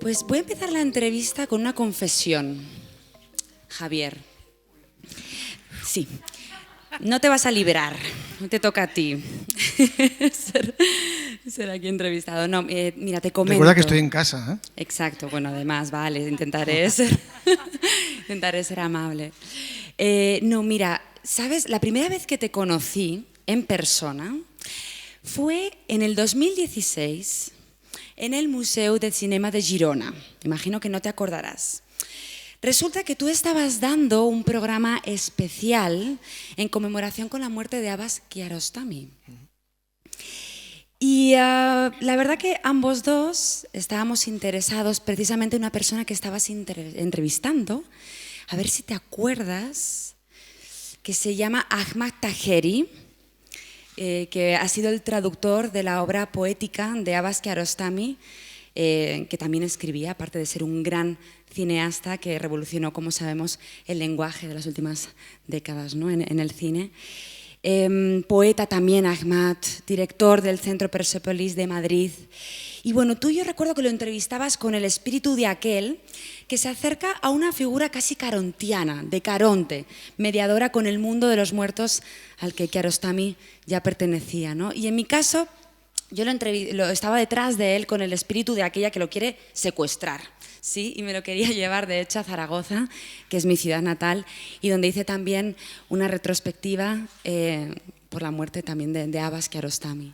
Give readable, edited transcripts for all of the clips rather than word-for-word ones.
Pues voy a empezar la entrevista con una confesión, Javier. Sí, no te vas a librar, no te toca a ti ser aquí entrevistado. No, mira, te comento. Recuerda que estoy en casa, ¿eh? Exacto, bueno, además, vale, intentaré ser amable. No, mira, ¿sabes? La primera vez que te conocí en persona fue en el 2016 en el Museu del Cinema de Girona. Imagino que no te acordarás. Resulta que tú estabas dando un programa especial en conmemoración con la muerte de Abbas Kiarostami. Y la verdad que ambos dos estábamos interesados precisamente en una persona que estabas entrevistando, a ver si te acuerdas, que se llama Ahmad Taheri, que ha sido el traductor de la obra poética de Abbas Kiarostami, que también escribía, aparte de ser un gran cineasta que revolucionó, como sabemos, el lenguaje de las últimas décadas, ¿no? en el cine. Poeta también, Ahmad, director del Centro Persepolis de Madrid. Y bueno, tú yo recuerdo que lo entrevistabas con el espíritu de aquel que se acerca a una figura casi carontiana, de Caronte, mediadora con el mundo de los muertos al que Kiarostami ya pertenecía, ¿no? Y en mi caso, yo estaba detrás de él con el espíritu de aquella que lo quiere secuestrar, ¿sí? Y me lo quería llevar, de hecho, a Zaragoza, que es mi ciudad natal, y donde hice también una retrospectiva por la muerte también de Abbas Kiarostami.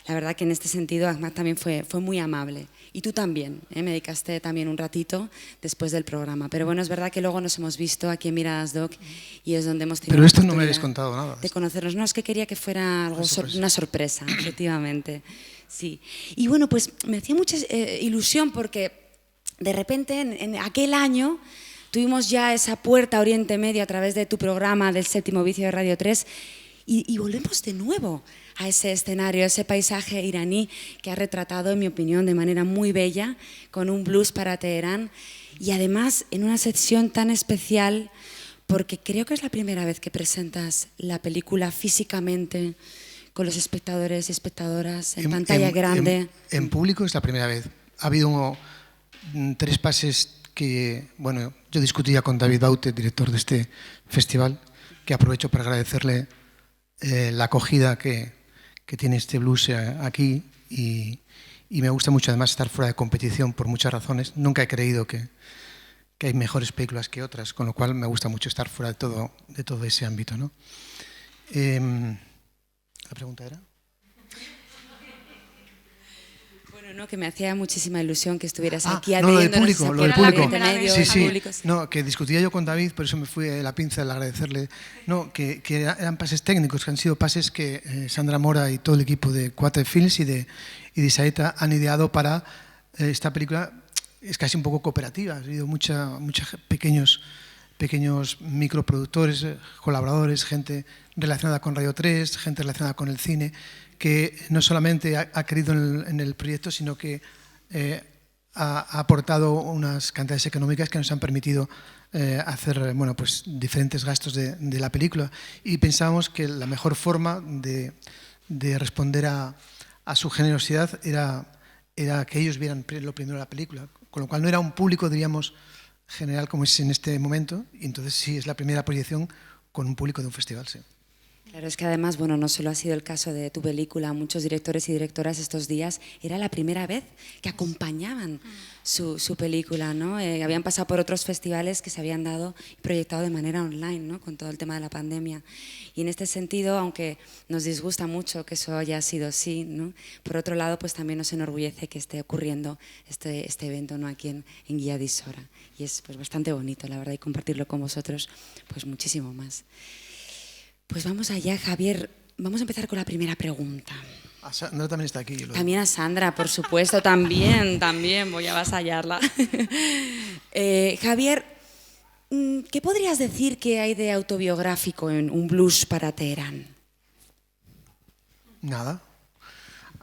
La verdad que en este sentido Ahmad también fue muy amable. Y tú también, me dedicaste también un ratito después del programa. Pero bueno, es verdad que luego nos hemos visto aquí en Miradas Doc y es donde hemos tenido Pero esto no me habéis contado nada. De conocernos. No, es que quería que fuera algo una sorpresa, efectivamente. Sí. Y bueno, pues me hacía mucha ilusión porque de repente en aquel año tuvimos ya esa puerta a Oriente Medio a través de tu programa del Séptimo Vicio de Radio 3 y volvemos de nuevo a ese escenario, a ese paisaje iraní que ha retratado, en mi opinión, de manera muy bella, con un blues para Teherán y además en una sección tan especial porque creo que es la primera vez que presentas la película físicamente con los espectadores y espectadoras en pantalla grande. En público es la primera vez. Ha habido 3 pases que, bueno, yo discutía con David Baute, director de este festival, que aprovecho para agradecerle la acogida que tiene este blues aquí y me gusta mucho además estar fuera de competición por muchas razones. Nunca he creído que hay mejores películas que otras, con lo cual me gusta mucho estar fuera de todo ese ámbito, ¿no? ¿La pregunta era? Bueno, no, que me hacía muchísima ilusión que estuvieras aquí no, lo del atendiéndonos. público, lo del público. Medio, Sí. No, que discutía yo con David, por eso me fui a la pinza al agradecerle. No, que eran pases técnicos, que han sido pases que Sandra Mora y todo el equipo de Quater Films y de Saeta han ideado para esta película. Es casi un poco cooperativa. Ha habido muchos pequeños microproductores, colaboradores, gente relacionada con Radio 3, gente relacionada con el cine, que no solamente ha creído en el proyecto, sino que ha aportado unas cantidades económicas que nos han permitido hacer pues, diferentes gastos de la película. Y pensábamos que la mejor forma de responder a su generosidad era que ellos vieran lo primero la película, con lo cual no era un público, diríamos, general como es en este momento, y entonces sí es la primera proyección con un público de un festival, sí. Claro, es que además, bueno, no solo ha sido el caso de tu película, muchos directores y directoras estos días era la primera vez que acompañaban su película, ¿no? Habían pasado por otros festivales que se habían dado y proyectado de manera online, ¿no? Con todo el tema de la pandemia. Y en este sentido, aunque nos disgusta mucho que eso haya sido así, ¿no? Por otro lado, pues también nos enorgullece que esté ocurriendo este evento, ¿no? Aquí en Guía di Sora. Y es pues bastante bonito, la verdad, y compartirlo con vosotros, pues muchísimo más. Pues vamos allá, Javier. Vamos a empezar con la primera pregunta. Sandra también está aquí. También a Sandra, por supuesto, también voy a avasallarla. Javier, ¿qué podrías decir que hay de autobiográfico en Un blues para Teherán? Nada,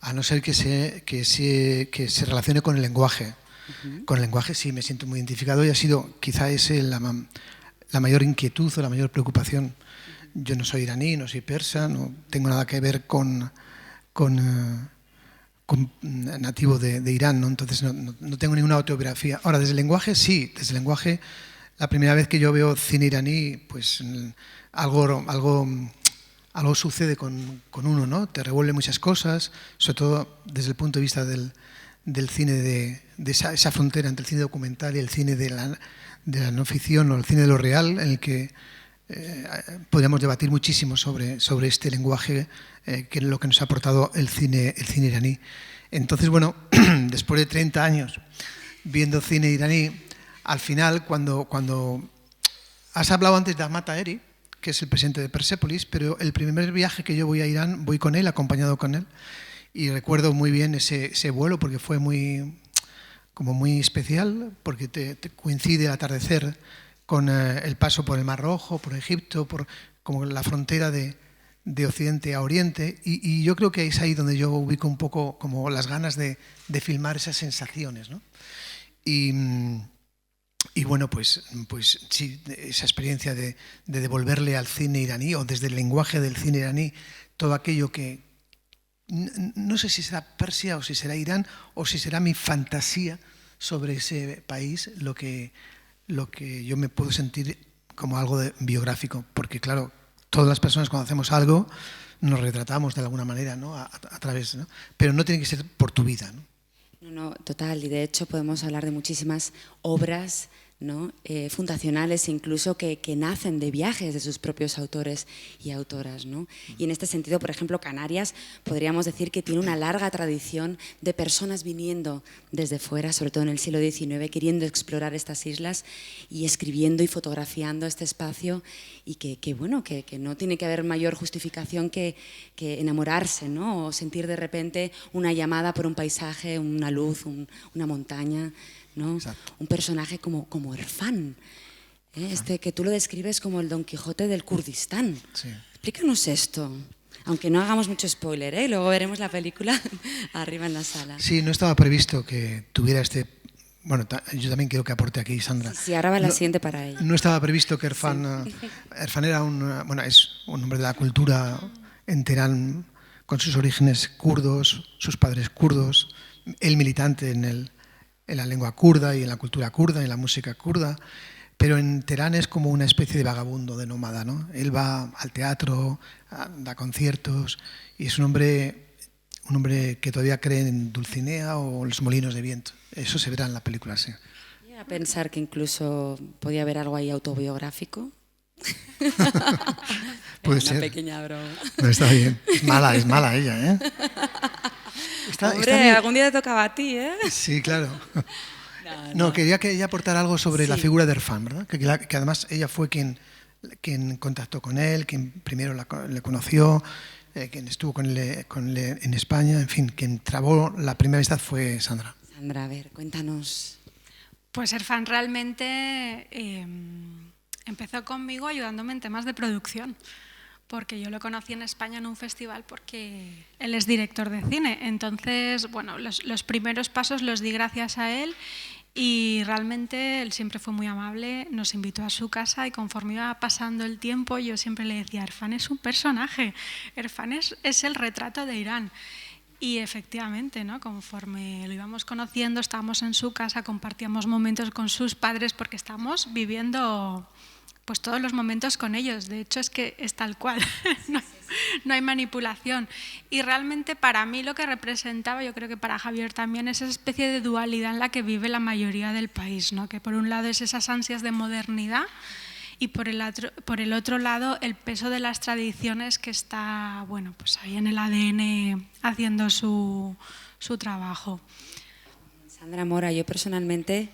a no ser que se relacione con el lenguaje. Con el lenguaje sí me siento muy identificado y ha sido quizá ese la mayor inquietud o la mayor preocupación. Yo no soy iraní, no soy persa, no tengo nada que ver con nativo de Irán, ¿no? Entonces no tengo ninguna autobiografía. Ahora, desde el lenguaje, sí, desde el lenguaje, la primera vez que yo veo cine iraní, pues algo sucede con uno, ¿no? Te revuelve muchas cosas, sobre todo desde el punto de vista del cine, de esa frontera entre el cine documental y el cine de la no ficción o el cine de lo real, en el que podríamos debatir muchísimo sobre este lenguaje, que es lo que nos ha aportado el cine iraní. Entonces, bueno, después de 30 años viendo cine iraní, al final, cuando has hablado antes de Ahmad Taheri, que es el presidente de Persepolis, pero el primer viaje que yo voy a Irán, voy con él, acompañado con él, y recuerdo muy bien ese vuelo porque fue muy especial, porque te coincide el atardecer con el paso por el Mar Rojo, por Egipto, por como la frontera de Occidente a Oriente, y yo creo que es ahí donde yo ubico un poco como las ganas de filmar esas sensaciones, ¿no? Y bueno, pues sí, esa experiencia de devolverle al cine iraní, o desde el lenguaje del cine iraní, todo aquello que no sé si será Persia o si será Irán o si será mi fantasía sobre ese país, lo que yo me puedo sentir como algo biográfico, porque claro, todas las personas cuando hacemos algo nos retratamos de alguna manera, ¿no? a través, ¿no? Pero no tiene que ser por tu vida, ¿no? No, total, y de hecho podemos hablar de muchísimas obras, ¿no? Fundacionales incluso que nacen de viajes de sus propios autores y autoras, ¿no? Y en este sentido, por ejemplo, Canarias podríamos decir que tiene una larga tradición de personas viniendo desde fuera, sobre todo en el siglo XIX, queriendo explorar estas islas y escribiendo y fotografiando este espacio, y que no tiene que haber mayor justificación que enamorarse, ¿no? O sentir de repente una llamada por un paisaje, una luz, una montaña, ¿no? Un personaje como Erfán, que tú lo describes como el Don Quijote del Kurdistán. Sí. Explícanos esto, aunque no hagamos mucho spoiler, ¿eh? Luego veremos la película arriba en la sala. Sí, no estaba previsto que tuviera este... Bueno, yo también quiero que aporte aquí, Sandra. Sí, ahora va la siguiente para ella. No estaba previsto que Erfán... Sí. Erfán era es un hombre de la cultura en Teherán, con sus orígenes kurdos, sus padres kurdos, él militante en la lengua kurda y en la cultura kurda, en la música kurda, pero en Teherán es como una especie de vagabundo, de nómada, ¿no? Él va al teatro, da conciertos, y es un hombre que todavía cree en Dulcinea o los molinos de viento. Eso se verá en la película, sí. Voy a pensar que incluso podía haber algo ahí autobiográfico. Puede una ser. Pequeña broma. No, está bien. Es mala ella, ¿eh? Hombre, algún día te tocaba a ti, ¿eh? Sí, claro. No, quería que ella aportara algo sobre la figura de Erfán, ¿verdad? Que además ella fue quien contactó con él, quien primero le conoció, quien estuvo con él en España, en fin, quien trabó la primera amistad fue Sandra. Sandra, a ver, cuéntanos. Pues Erfán realmente empezó conmigo ayudándome en temas de producción, porque yo lo conocí en España en un festival porque él es director de cine. Entonces, bueno, los primeros pasos los di gracias a él, y realmente él siempre fue muy amable, nos invitó a su casa, y conforme iba pasando el tiempo yo siempre le decía: Erfán es un personaje, Erfán es el retrato de Irán. Y efectivamente, ¿no? Conforme lo íbamos conociendo, estábamos en su casa, compartíamos momentos con sus padres, porque estábamos viviendo pues todos los momentos con ellos. De hecho, es que es tal cual, no hay manipulación. Y realmente para mí lo que representaba, yo creo que para Javier también, es esa especie de dualidad en la que vive la mayoría del país, ¿no? Que por un lado es esas ansias de modernidad, y por el otro lado el peso de las tradiciones, que está, bueno, pues ahí en el ADN haciendo su trabajo. Sandra Mora, yo personalmente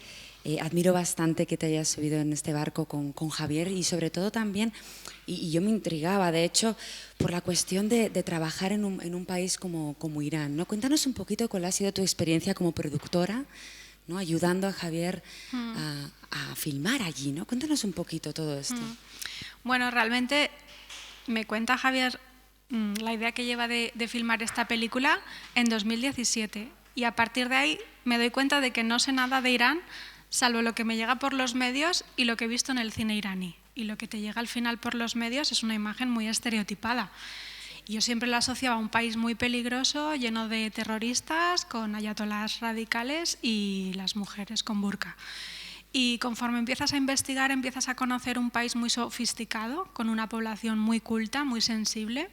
admiro bastante que te hayas subido en este barco con Javier, y sobre todo también, y yo me intrigaba, de hecho, por la cuestión de trabajar en un país como Irán, ¿no? Cuéntanos un poquito cuál ha sido tu experiencia como productora, ¿no? Ayudando a Javier a filmar allí, ¿no? Cuéntanos un poquito todo esto. Bueno, realmente me cuenta Javier la idea que lleva de filmar esta película en 2017, y a partir de ahí me doy cuenta de que no sé nada de Irán, salvo lo que me llega por los medios y lo que he visto en el cine iraní. Y lo que te llega al final por los medios es una imagen muy estereotipada. yo siempre lo asociaba a un país muy peligroso, lleno de terroristas, con ayatolás radicales y las mujeres con burka. Y conforme empiezas a investigar, empiezas a conocer un país muy sofisticado, con una población muy culta, muy sensible,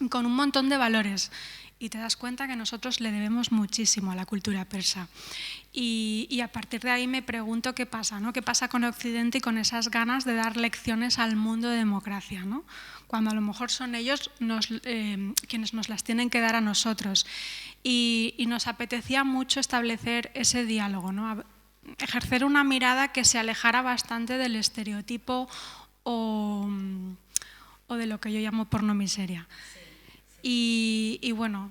con un montón de valores. Y te das cuenta que nosotros le debemos muchísimo a la cultura persa. Y a partir de ahí me pregunto qué pasa, ¿no? ¿Qué pasa con Occidente y con esas ganas de dar lecciones al mundo de democracia, ¿no? Cuando a lo mejor son ellos quienes nos las tienen que dar a nosotros. Y nos apetecía mucho establecer ese diálogo, ¿no? Ejercer una mirada que se alejara bastante del estereotipo o de lo que yo llamo pornomiseria. Y bueno,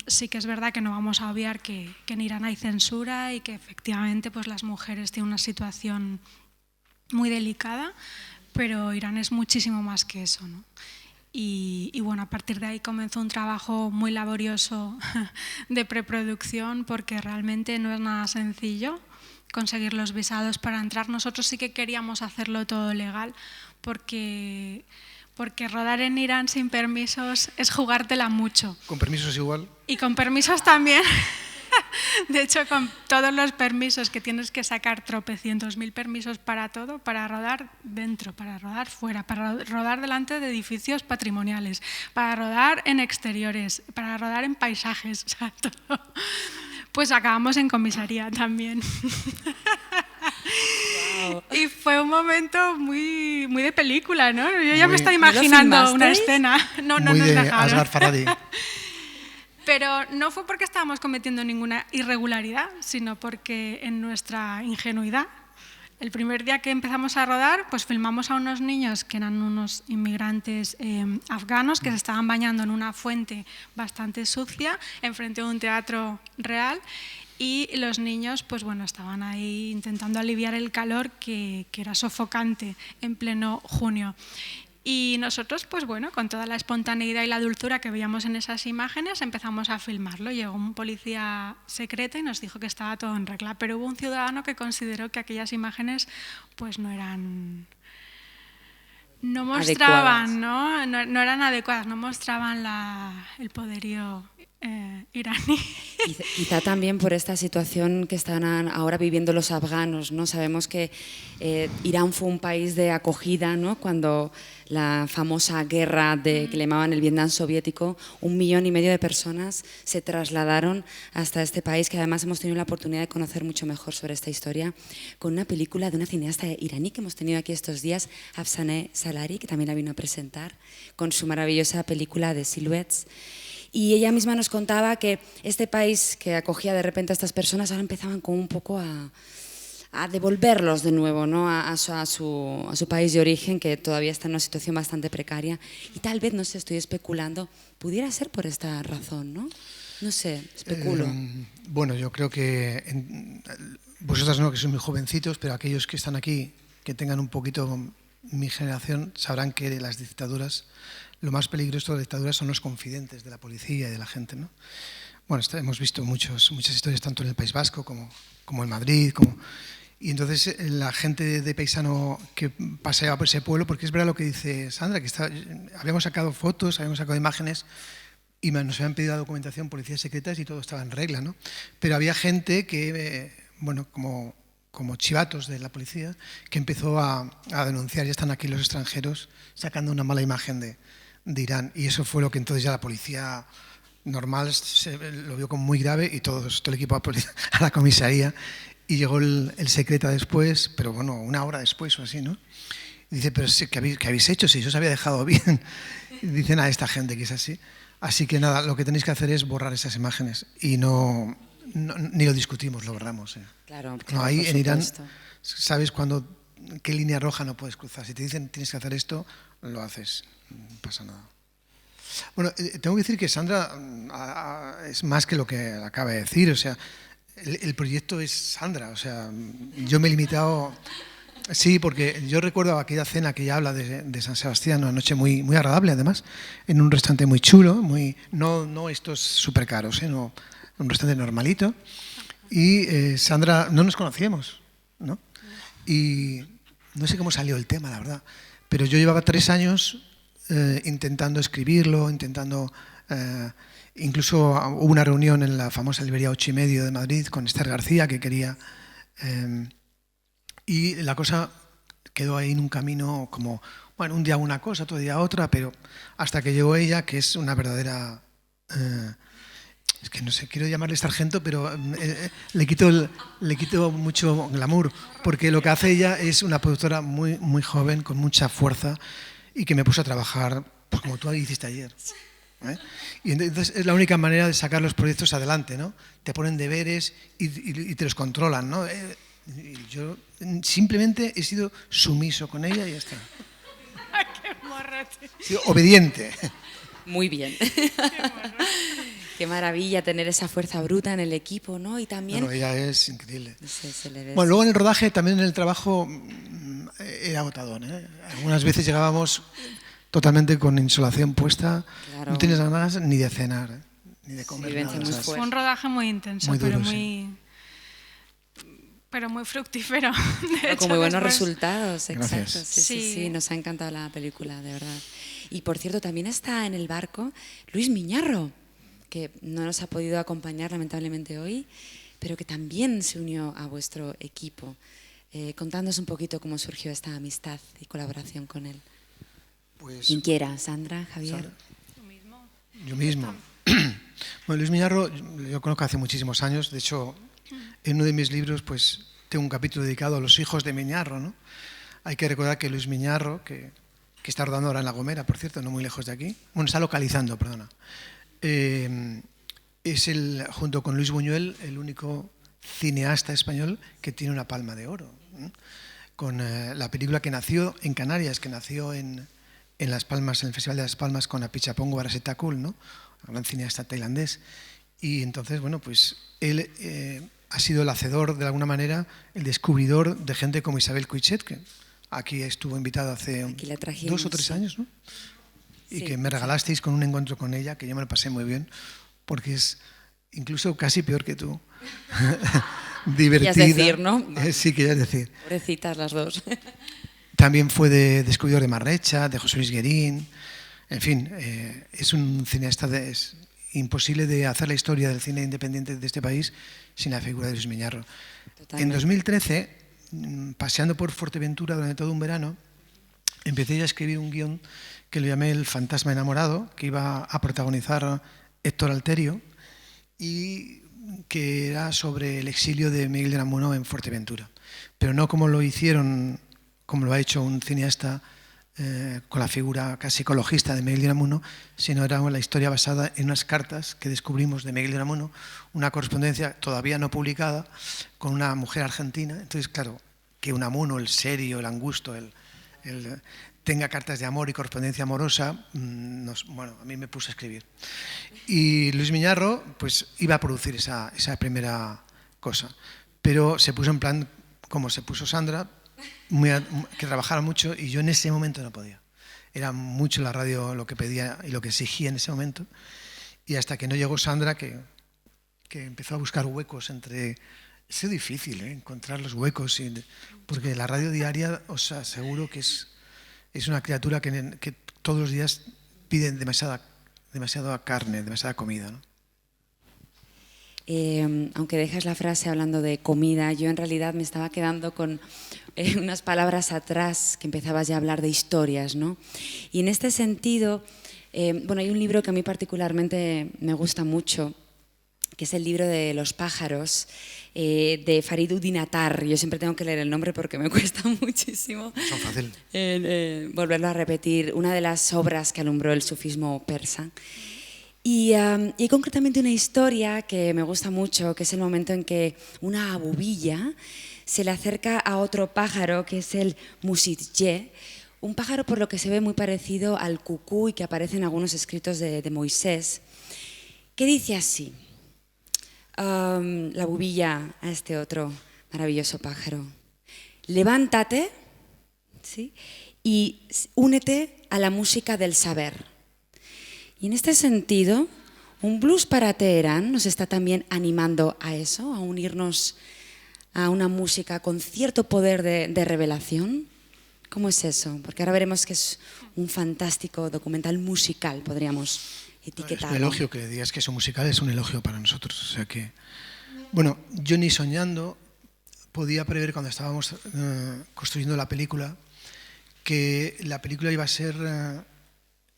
sí que es verdad que no vamos a obviar que en Irán hay censura y que efectivamente pues, las mujeres tienen una situación muy delicada, pero Irán es muchísimo más que eso, ¿no? Y bueno, a partir de ahí comenzó un trabajo muy laborioso de preproducción, porque realmente no es nada sencillo conseguir los visados para entrar. Nosotros sí que queríamos hacerlo todo legal, porque rodar en Irán sin permisos es jugártela mucho. ¿Con permisos igual? Y con permisos también. De hecho, con todos los permisos que tienes que sacar, tropecientos mil permisos para todo, para rodar dentro, para rodar fuera, para rodar delante de edificios patrimoniales, para rodar en exteriores, para rodar en paisajes, o sea, todo. Pues acabamos en comisaría también. Wow. Y fue un momento muy de película, ¿no? Yo ya me estaba imaginando una escena. No muy nos de dejaron. Asghar Farhadi. Pero no fue porque estábamos cometiendo ninguna irregularidad, sino porque en nuestra ingenuidad, el primer día que empezamos a rodar, pues filmamos a unos niños que eran unos inmigrantes afganos que se estaban bañando en una fuente bastante sucia enfrente de un teatro real, y los niños pues bueno, estaban ahí intentando aliviar el calor que era sofocante en pleno junio. Y nosotros, pues bueno, con toda la espontaneidad y la dulzura que veíamos en esas imágenes, empezamos a filmarlo. Llegó un policía secreto y nos dijo que estaba todo en regla, pero hubo un ciudadano que consideró que aquellas imágenes pues no mostraban, no eran adecuadas, no mostraban el poderío iraní. Quizá también por esta situación que están ahora viviendo los afganos, ¿no? Sabemos que Irán fue un país de acogida, ¿no? Cuando la famosa guerra que le llamaban el Vietnam soviético, 1,5 millones de personas se trasladaron hasta este país, que además hemos tenido la oportunidad de conocer mucho mejor sobre esta historia con una película de una cineasta iraní que hemos tenido aquí estos días, Afsaneh Salari, que también la vino a presentar, con su maravillosa película de Silhouettes. Y ella misma nos contaba que este país que acogía de repente a estas personas ahora empezaban como un poco a devolverlos de nuevo, ¿no? a su país de origen, que todavía está en una situación bastante precaria. Y tal vez, no sé, estoy especulando, pudiera ser por esta razón, ¿no? No sé, especulo. Bueno, yo creo que vosotras no, que sois muy jovencitos, pero aquellos que están aquí, que tengan un poquito mi generación, sabrán que las dictaduras, lo más peligroso de las dictaduras son los confidentes de la policía y de la gente, ¿no? Bueno, hemos visto muchas historias tanto en el País Vasco como en Madrid, y entonces la gente de paisano que paseaba por ese pueblo, porque es verdad lo que dice Sandra, que habíamos sacado fotos, habíamos sacado imágenes y nos habían pedido la documentación, policías secretas, y todo estaba en regla, ¿no? Pero había gente que, bueno, como chivatos de la policía, que empezó a denunciar, ya están aquí los extranjeros sacando una mala imagen de Irán, y eso fue lo que entonces ya la policía normal lo vio como muy grave, y todo el equipo a la comisaría, y llegó el secreta después, pero bueno, 1 hora después o así, ¿no? Y dice, pero ¿qué habéis hecho? Si yo os había dejado bien. Y dicen a esta gente que es así. Así que nada, lo que tenéis que hacer es borrar esas imágenes, y ni lo discutimos, lo borramos. Claro, no, ahí en Irán sabes qué línea roja no puedes cruzar. Si te dicen tienes que hacer esto, lo haces, no pasa nada. Bueno, tengo que decir que Sandra es más que lo que acaba de decir, o sea, el proyecto es Sandra, o sea, yo me he limitado. Sí, porque yo recuerdo aquella cena que ella habla de San Sebastián, una noche muy, muy agradable además, en un restaurante muy chulo, no estos súper caros, no, un restaurante normalito, y Sandra, no nos conocíamos, ¿no? Y no sé cómo salió el tema, la verdad, pero yo llevaba 3 años intentando escribirlo, incluso hubo una reunión en la famosa librería 8:30 de Madrid con Esther García, que quería... y la cosa quedó ahí en un camino como, bueno, un día una cosa, otro día otra, pero hasta que llegó ella, que es una verdadera... es que no sé, quiero llamarle sargento, pero le quito mucho glamour, porque lo que hace ella es una productora muy, muy joven, con mucha fuerza, y que me puso a trabajar, pues como tú hiciste ayer. Y entonces es la única manera de sacar los proyectos adelante, ¿no? Te ponen deberes y te los controlan, ¿no? Y yo simplemente he sido sumiso con ella y ya está. ¡Qué morrote! He sido obediente. Muy bien. Qué maravilla tener esa fuerza bruta en el equipo, ¿no? Y también... Bueno, ella es increíble. Se le ve. Bueno, luego en el rodaje, también en el trabajo, era agotador, ¿eh? Algunas veces llegábamos totalmente con insolación puesta. Claro. No tienes ganas ni de cenar, ni de comer. Sí, nada, fue un rodaje muy intenso, muy duro, pero muy fructífero. Con muy buenos resultados, exacto. Gracias. Sí, nos ha encantado la película, de verdad. Y por cierto, también está en el barco Luis Miñarro, que no nos ha podido acompañar lamentablemente hoy, pero que también se unió a vuestro equipo. Contándonos un poquito cómo surgió esta amistad y colaboración con él. Pues, ¿Quién quiera? ¿Sandra, Javier? Sandra. Yo mismo. Bueno, Luis Miñarro yo conozco hace muchísimos años. De hecho, en uno de mis libros pues tengo un capítulo dedicado a los hijos de Miñarro, ¿no? Hay que recordar que Luis Miñarro, que está rodando ahora en La Gomera, por cierto, no muy lejos de aquí, bueno, está localizando, perdona, es junto con Luis Buñuel, el único cineasta español que tiene una Palma de Oro, ¿no? Con la película que nació en Canarias, que nació en Las Palmas, en el Festival de Las Palmas, con Apichatpong Weerasethakul, ¿no? Un gran cineasta tailandés. Y entonces, bueno, pues él ha sido el hacedor, de alguna manera, el descubridor de gente como Isabel Coixet, que aquí estuvo invitada hace 2 o 3 años, ¿no? Y que me regalasteis con un encuentro con ella, que yo me lo pasé muy bien, porque es incluso casi peor que tú. Divertida. Quieres decir, ¿no? Sí, querías decir. Pobrecitas las dos. También fue descubridor de Marrecha, de José Luis Guerín. En fin, es un cineasta, es imposible de hacer la historia del cine independiente de este país sin la figura de Luis Miñarro. Totalmente. En 2013, paseando por Fuerteventura durante todo un verano, empecé a escribir un guión que lo llamé El fantasma enamorado, que iba a protagonizar Héctor Alterio y que era sobre el exilio de Miguel de Unamuno en Fuerteventura. Pero no como lo hicieron, como lo ha hecho un cineasta con la figura casi ecologista de Miguel de Unamuno, sino era la historia basada en unas cartas que descubrimos de Miguel de Unamuno, una correspondencia todavía no publicada con una mujer argentina. Entonces, claro, que Unamuno, el serio, el angusto, tenga cartas de amor y correspondencia amorosa, bueno, a mí me puse a escribir. Y Luis Miñarro pues iba a producir esa primera cosa, pero se puso en plan, como se puso Sandra, que trabajara mucho, y yo en ese momento no podía. Era mucho la radio lo que pedía y lo que exigía en ese momento, y hasta que no llegó Sandra, que empezó a buscar huecos entre... Es difícil, encontrar los huecos, porque la radio diaria, os aseguro que es una criatura que todos los días pide demasiada carne, demasiada comida, ¿no? Aunque dejas la frase hablando de comida, yo en realidad me estaba quedando con unas palabras atrás que empezabas ya a hablar de historias, ¿no? Y en este sentido, bueno, hay un libro que a mí particularmente me gusta mucho, que es el libro de los pájaros, de Fariduddin Attar. Yo siempre tengo que leer el nombre porque me cuesta muchísimo volverlo a repetir, una de las obras que alumbró el sufismo persa. Y concretamente una historia que me gusta mucho, que es el momento en que una abubilla se le acerca a otro pájaro, que es el musitje, un pájaro por lo que se ve muy parecido al cucú y que aparece en algunos escritos de Moisés, que dice así: la abubilla a este otro maravilloso pájaro: levántate, ¿sí?, y únete a la música del saber. Y en este sentido, un blues para Teherán nos está también animando a eso, a unirnos a una música con cierto poder de revelación, ¿Cómo es eso? Porque ahora veremos que es un fantástico documental musical, podríamos etiquetarlo. Es un elogio que le digas que es un musical, es un elogio para nosotros. O sea que, bueno, yo ni soñando podía prever cuando estábamos construyendo la película que la película iba a ser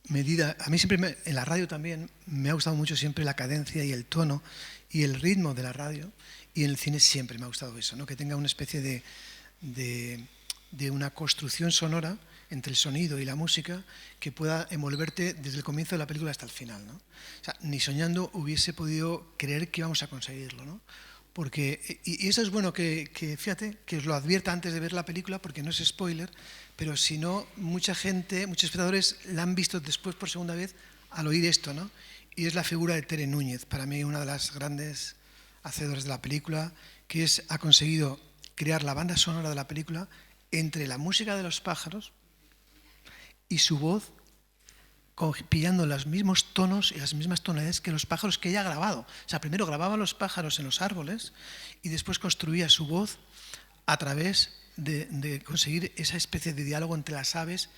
medida. A mí siempre, en la radio también, me ha gustado mucho siempre la cadencia y el tono y el ritmo de la radio, y en el cine siempre me ha gustado eso, ¿no? Que tenga una especie de una construcción sonora entre el sonido y la música que pueda envolverte desde el comienzo de la película hasta el final, ¿no? O sea, ni soñando hubiese podido creer que íbamos a conseguirlo, ¿no? Porque, y eso es bueno que fíjate, que os lo advierta antes de ver la película, porque no es spoiler, pero si no, mucha gente, muchos espectadores la han visto después por segunda vez al oír esto, ¿no? Y es la figura de Tere Núñez, para mí una de las grandes hacedoras de la película, que ha conseguido crear la banda sonora de la película entre la música de los pájaros y su voz, pillando los mismos tonos y las mismas tonalidades que los pájaros que ella ha grabado. O sea, primero grababa los pájaros en los árboles y después construía su voz a través de conseguir esa especie de diálogo entre las aves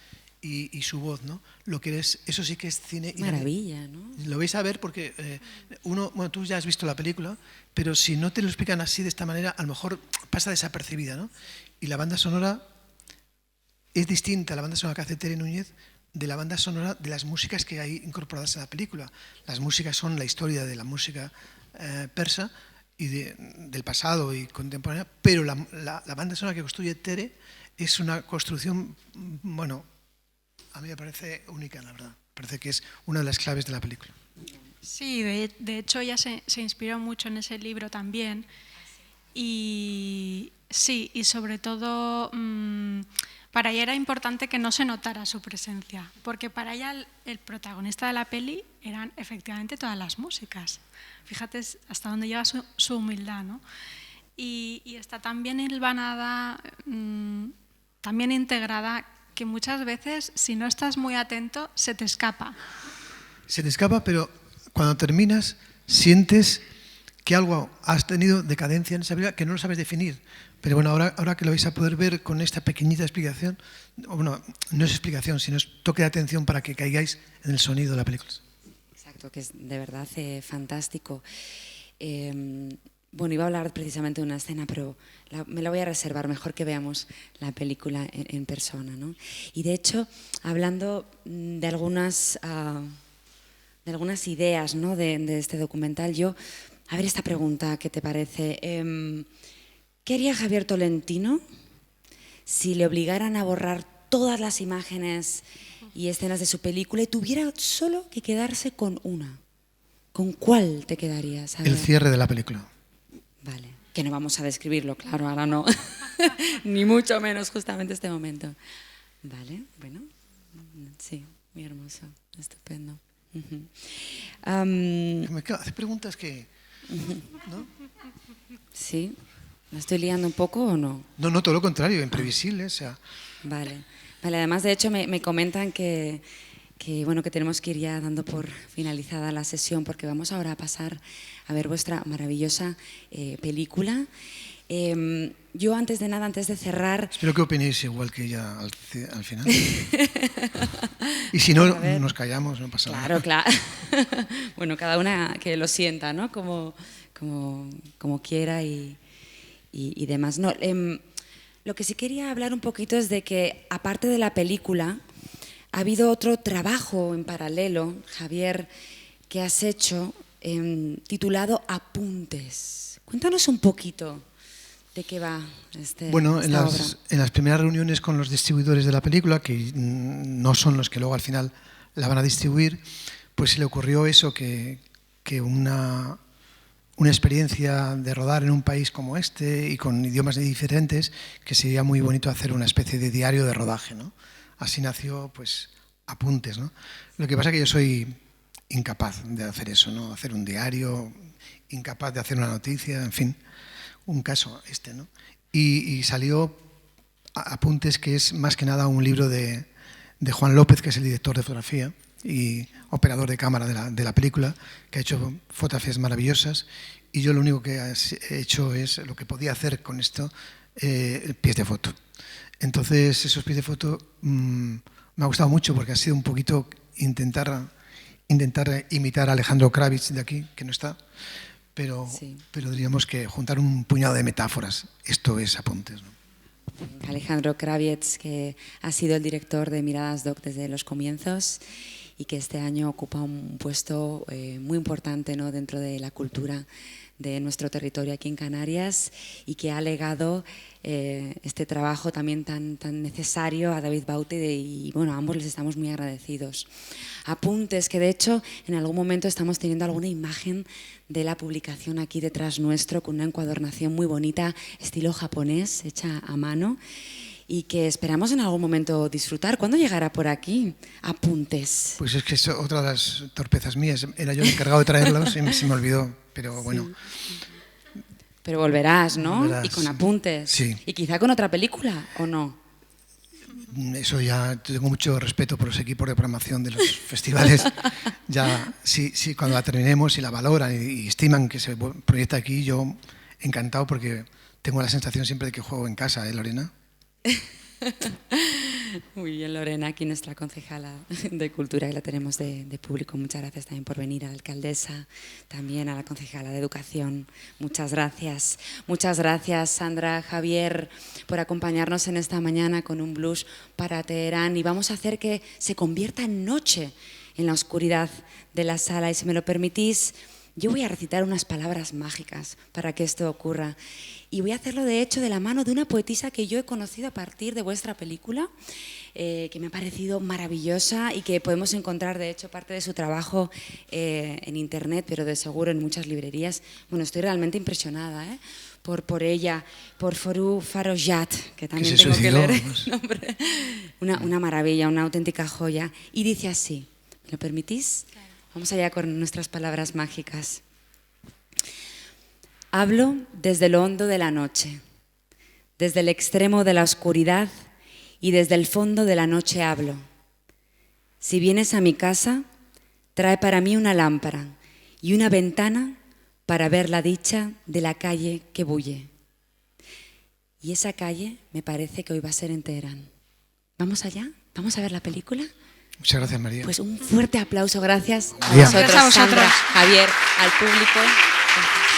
y su voz, ¿no? Lo que eso sí que es cine. Maravilla, ¿no? Lo vais a ver porque bueno, tú ya has visto la película, pero si no te lo explican así, de esta manera, a lo mejor pasa desapercibida, ¿no? Y la banda sonora es distinta, la banda sonora que hace Tere Núñez, de la banda sonora de las músicas que hay incorporadas en la película. Las músicas son la historia de la música persa y del pasado y contemporánea, pero la banda sonora que construye Tere es una construcción, bueno, a mí me parece única, la verdad. Parece que es una de las claves de la película. Sí, de hecho ella se inspiró mucho en ese libro también. Y sí, y sobre todo para ella era importante que no se notara su presencia, porque para ella el protagonista de la peli eran efectivamente todas las músicas. Fíjate hasta dónde llega su humildad, ¿no? Y está tan bien hilvanada, tan bien integrada, que muchas veces, si no estás muy atento, se te escapa. Se te escapa, pero cuando terminas sientes que algo has tenido decadencia en esa película que no lo sabes definir. Pero bueno, ahora que lo vais a poder ver con esta pequeñita explicación, bueno, no es explicación, sino es toque de atención para que caigáis en el sonido de la película. Exacto, que es de verdad fantástico. Bueno, iba a hablar precisamente de una escena, pero me la voy a reservar, mejor que veamos la película en persona, ¿no? Y de hecho, hablando de algunas ideas, ¿no? de este documental, a ver esta pregunta, ¿qué te parece? ¿Qué haría Javier Tolentino si le obligaran a borrar todas las imágenes y escenas de su película y tuviera solo que quedarse con una? ¿Con cuál te quedarías? El cierre de la película. Vale, que no vamos a describirlo, claro, ahora no, ni mucho menos justamente este momento. Vale, bueno, sí, muy hermoso, estupendo. Hace preguntas que... ¿no? Sí, ¿me estoy liando un poco o no? No, todo lo contrario, imprevisible, o sea... Vale, además de hecho me comentan que tenemos que ir ya dando por finalizada la sesión, porque vamos ahora a pasar a ver vuestra maravillosa película. Yo antes de cerrar... Espero que opinéis igual que ella al final. Y si no, nos callamos, no pasa nada. Claro. Bueno, cada una que lo sienta, ¿no? Como quiera y demás. No, lo que sí quería hablar un poquito es de que, aparte de la película, ha habido otro trabajo en paralelo, Javier, que has hecho, titulado Apuntes. Cuéntanos un poquito de qué va esta obra. En las primeras reuniones con los distribuidores de la película, que no son los que luego al final la van a distribuir, pues se le ocurrió eso, que una experiencia de rodar en un país como este y con idiomas diferentes, que sería muy bonito hacer una especie de diario de rodaje, ¿no? Así nació, pues, Apuntes, ¿no? Lo que pasa es que yo soy incapaz de hacer eso, ¿no? Hacer un diario, incapaz de hacer una noticia, en fin, un caso ¿no? Y salió Apuntes, que es más que nada un libro de Juan López, que es el director de fotografía y operador de cámara de la película, que ha hecho fotografías maravillosas, y yo lo único que he hecho es lo que podía hacer con esto, pies de foto. Entonces, esos pies de foto me ha gustado mucho porque ha sido un poquito intentar imitar a Alejandro Kravitz de aquí, que no está, pero diríamos que juntar un puñado de metáforas. Esto es Apuntes, ¿no? Alejandro Kravitz, que ha sido el director de Miradas Doc desde los comienzos y que este año ocupa un puesto muy importante, ¿no?, dentro de la cultura de nuestro territorio aquí en Canarias, y que ha legado este trabajo también tan necesario a David Baute, y bueno, a ambos les estamos muy agradecidos. Apuntes, que de hecho en algún momento estamos teniendo alguna imagen de la publicación aquí detrás nuestro, con una encuadernación muy bonita, estilo japonés, hecha a mano, y que esperamos en algún momento disfrutar. ¿Cuándo llegará por aquí Apuntes? Pues es que es otra de las torpezas mías. Era yo el encargado de traerlos y se me olvidó, pero bueno. Sí. Pero volverás, ¿no? Volverás, y con Apuntes. Sí. Y quizá con otra película, ¿o no? Eso ya, tengo mucho respeto por los equipos de programación de los festivales. Ya, sí, cuando la terminemos y la valoran y estiman que se proyecta aquí, yo encantado, porque tengo la sensación siempre de que juego en casa, ¿eh, Lorena? Muy bien, Lorena, aquí nuestra concejala de Cultura, que la tenemos de público. Muchas gracias también por venir, a la alcaldesa, también a la concejala de Educación. Muchas gracias. Muchas gracias, Sandra, Javier, por acompañarnos en esta mañana con un blues para Teherán. Y vamos a hacer que se convierta en noche en la oscuridad de la sala. Y si me lo permitís, yo voy a recitar unas palabras mágicas para que esto ocurra. Y voy a hacerlo, de hecho, de la mano de una poetisa que yo he conocido a partir de vuestra película, que me ha parecido maravillosa y que podemos encontrar, de hecho, parte de su trabajo en internet, pero de seguro en muchas librerías. Bueno, estoy realmente impresionada, por ella, por Forú Farojat, que también tengo que leer el nombre. Una maravilla, una auténtica joya. Y dice así, ¿me lo permitís? Claro. Vamos allá con nuestras palabras mágicas. Hablo desde lo hondo de la noche, desde el extremo de la oscuridad, y desde el fondo de la noche hablo. Si vienes a mi casa, trae para mí una lámpara y una ventana para ver la dicha de la calle que bulle. Y esa calle me parece que hoy va a ser en Teherán. ¿Vamos allá? ¿Vamos a ver la película? Muchas gracias, María. Pues un fuerte aplauso. Gracias a vosotros, Sandra, Javier, al público. Gracias.